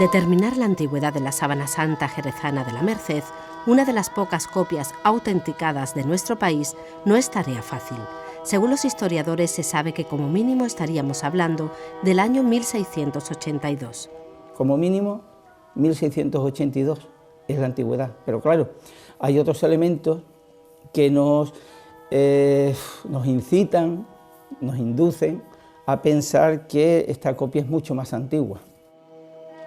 Determinar la antigüedad de la sábana santa jerezana de la Merced, una de las pocas copias autenticadas de nuestro país, no es tarea fácil. Según los historiadores, se sabe que como mínimo estaríamos hablando del año 1682. Como mínimo, 1682 es la antigüedad, pero claro, hay otros elementos que nos incitan, nos inducen a pensar que esta copia es mucho más antigua.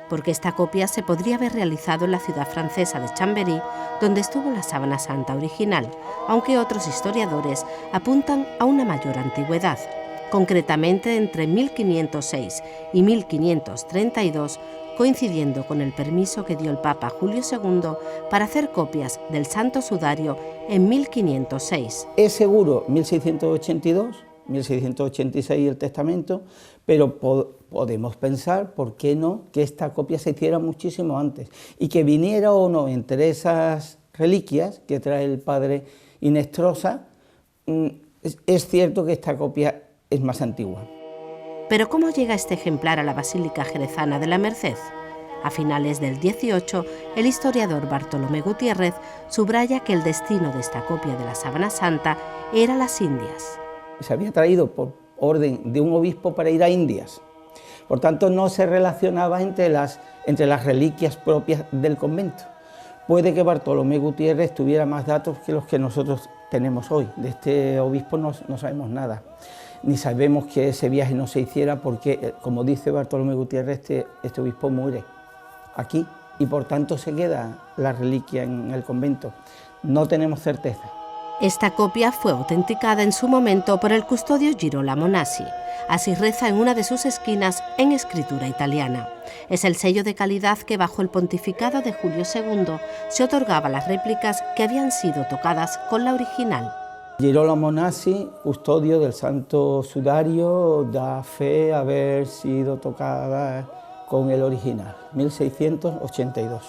Porque esta copia se podría haber realizado en la ciudad francesa de Chambéry, donde estuvo la sábana santa original, aunque otros historiadores apuntan a una mayor antigüedad, concretamente entre 1506 y 1532, coincidiendo con el permiso que dio el Papa Julio II para hacer copias del Santo Sudario en 1506. Es seguro 1682, 1686 el testamento, pero podemos pensar, ¿por qué no?, que esta copia se hiciera muchísimo antes y que viniera o no entre esas reliquias que trae el padre Inestrosa. Es cierto que esta copia es más antigua. Pero ¿cómo llega este ejemplar a la Basílica Jerezana de la Merced? A finales del 18, el historiador Bartolomé Gutiérrez subraya que el destino de esta copia de la sábana santa era las Indias. Se había traído por orden de un obispo para ir a Indias. Por tanto, no se relacionaba entre las reliquias propias del convento. Puede que Bartolomé Gutiérrez tuviera más datos que los que nosotros tenemos hoy. De este obispo no sabemos nada, ni sabemos que ese viaje no se hiciera porque, como dice Bartolomé Gutiérrez, este obispo muere aquí y por tanto se queda la reliquia en el convento. No tenemos certeza. Esta copia fue autenticada en su momento por el custodio Girolamo Nasi. Así reza en una de sus esquinas en escritura italiana. Es el sello de calidad que bajo el pontificado de Julio II se otorgaba a las réplicas que habían sido tocadas con la original. Girolamo Nasi, custodio del Santo Sudario, da fe haber sido tocada con el original, 1682.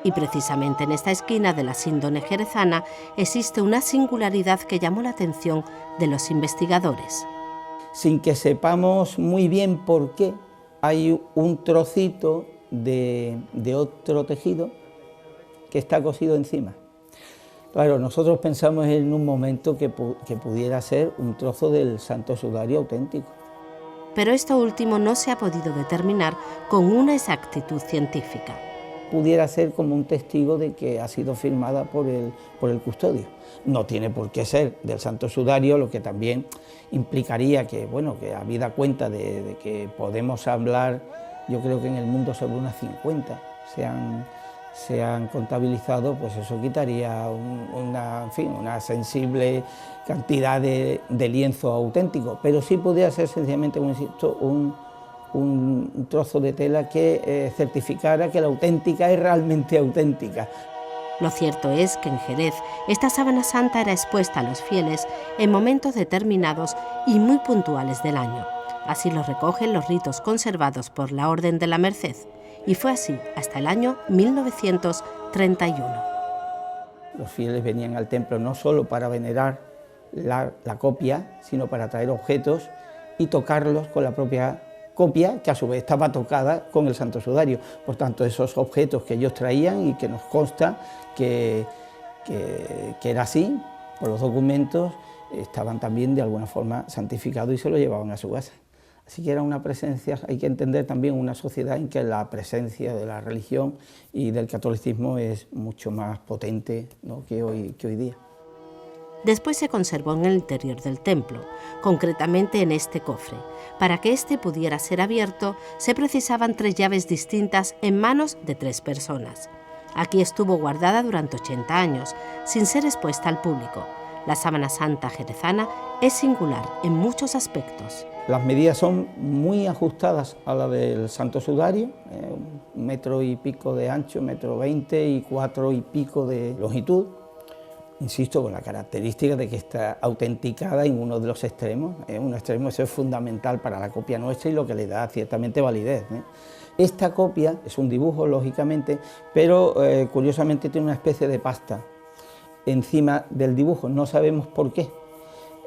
Y precisamente en esta esquina de la síndone jerezana existe una singularidad que llamó la atención de los investigadores. Sin que sepamos muy bien por qué, hay un trocito de otro tejido que está cosido encima. Claro, nosotros pensamos en un momento que pudiera ser un trozo del Santo Sudario auténtico. Pero esto último no se ha podido determinar con una exactitud científica. Pudiera ser como un testigo de que ha sido firmada por el custodio. No tiene por qué ser del Santo Sudario, lo que también implicaría que, bueno, que habida cuenta de que podemos hablar, yo creo que en el mundo sobre unas 50 se han contabilizado, pues eso quitaría una sensible cantidad de lienzo auténtico, pero sí podría ser sencillamente, como insisto, un trozo de tela que certificara que la auténtica es realmente auténtica. Lo cierto es que en Jerez esta sábana santa era expuesta a los fieles en momentos determinados y muy puntuales del año. Así lo recogen los ritos conservados por la Orden de la Merced, y fue así hasta el año 1931. Los fieles venían al templo no solo para venerar la copia, sino para traer objetos y tocarlos con la propia copia, que a su vez estaba tocada con el Santo Sudario. Por tanto, esos objetos que ellos traían y que nos consta que era así, por los documentos, estaban también de alguna forma santificados y se lo llevaban a su casa. Así que era una presencia, hay que entender también una sociedad en que la presencia de la religión y del catolicismo es mucho más potente, ¿no?, que hoy día. Después se conservó en el interior del templo, concretamente en este cofre. Para que éste pudiera ser abierto, se precisaban 3 llaves distintas en manos de 3 personas. Aquí estuvo guardada durante 80 años, sin ser expuesta al público. La sábana santa jerezana es singular en muchos aspectos. Las medidas son muy ajustadas a la del Santo Sudario, 1,5 metros de ancho, 1,20 m y 4 y pico de longitud. Insisto, con la característica de que está autenticada en uno de los extremos. Un extremo, eso es fundamental para la copia nuestra y lo que le da ciertamente validez. Esta copia es un dibujo, lógicamente, pero curiosamente tiene una especie de pasta encima del dibujo, no sabemos por qué.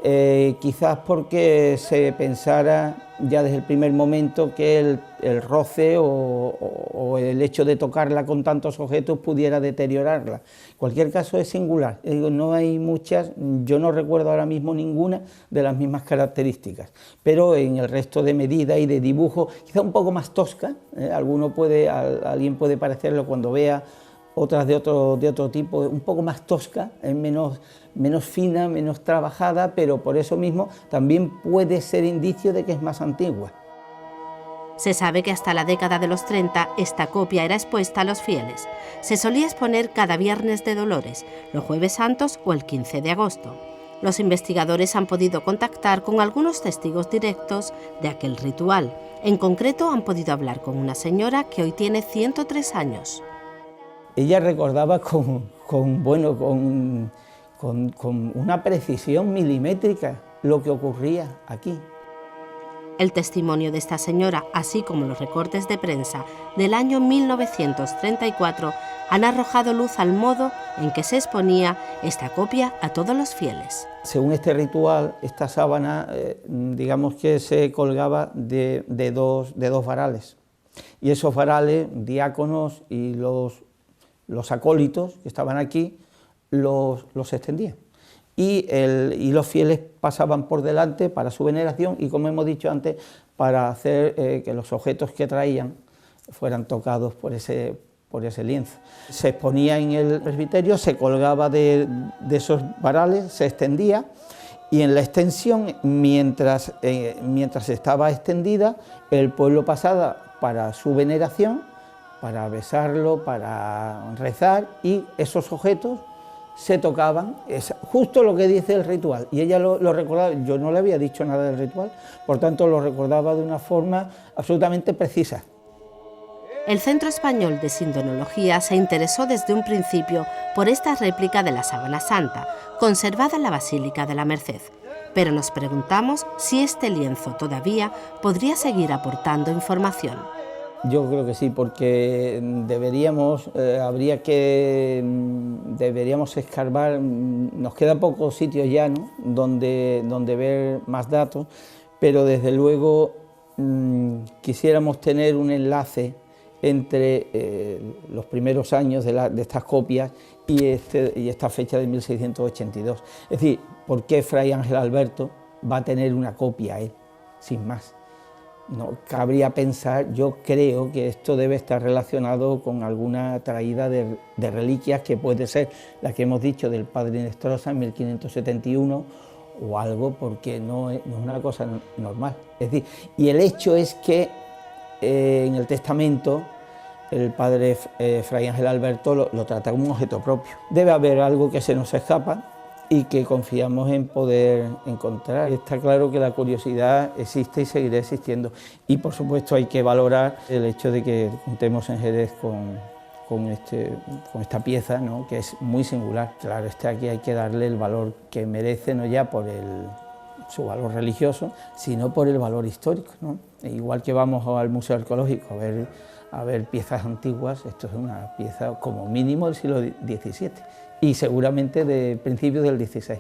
Quizás porque se pensara ya desde el primer momento que el roce o el hecho de tocarla con tantos objetos pudiera deteriorarla. En cualquier caso es singular, no hay muchas, yo no recuerdo ahora mismo ninguna de las mismas características, pero en el resto de medida y de dibujo, quizá un poco más tosca, alguien puede parecerlo cuando vea otras de otro tipo, un poco más tosca, menos fina, menos trabajada, pero por eso mismo también puede ser indicio de que es más antigua. Se sabe que hasta la década de los 30 esta copia era expuesta a los fieles. Se solía exponer cada viernes de Dolores, los Jueves Santos o el 15 de agosto. Los investigadores han podido contactar con algunos testigos directos de aquel ritual. En concreto, han podido hablar con una señora que hoy tiene 103 años. Ella recordaba con una precisión milimétrica lo que ocurría aquí. El testimonio de esta señora, así como los recortes de prensa del año 1934, han arrojado luz al modo en que se exponía esta copia a todos los fieles. Según este ritual, esta sábana, digamos que se colgaba de dos varales. Y esos varales, diáconos y los acólitos que estaban aquí, los extendían. Y los fieles pasaban por delante para su veneración y, como hemos dicho antes, para hacer que los objetos que traían fueran tocados por ese lienzo. Se exponía en el presbiterio, se colgaba de esos varales, se extendía, y en la extensión, mientras estaba extendida, el pueblo pasaba para su veneración, para besarlo, para rezar, y esos objetos se tocaban. Es justo lo que dice el ritual, y ella lo recordaba. Yo no le había dicho nada del ritual, por tanto lo recordaba de una forma absolutamente precisa. El Centro Español de Sindonología se interesó desde un principio por esta réplica de la sábana santa, conservada en la Basílica de la Merced, pero nos preguntamos si este lienzo todavía podría seguir aportando información. Yo creo que sí, porque deberíamos escarbar. Nos quedan pocos sitios ya, ¿no?, donde ver más datos, pero desde luego quisiéramos tener un enlace entre los primeros años de estas copias y esta fecha de 1682. Es decir, ¿por qué Fray Ángel Alberto va a tener una copia él, sin más? No cabría pensar, yo creo que esto debe estar relacionado con alguna traída de reliquias, que puede ser la que hemos dicho del padre Inestrosa en 1571 o algo, porque no es una cosa normal. Es decir, y el hecho es que en el testamento el padre Fray Ángel Alberto lo trata como un objeto propio. Debe haber algo que se nos escapa y que confiamos en poder encontrar. Está claro que la curiosidad existe y seguirá existiendo, y por supuesto hay que valorar el hecho de que contemos en Jerez con esta pieza, ¿no?, que es muy singular. Claro, aquí hay que darle el valor que merece, no ya por su valor religioso, sino por el valor histórico, ¿no? Igual que vamos al Museo Arqueológico a ver piezas antiguas, esto es una pieza como mínimo del siglo XVII y seguramente de principios del XVI.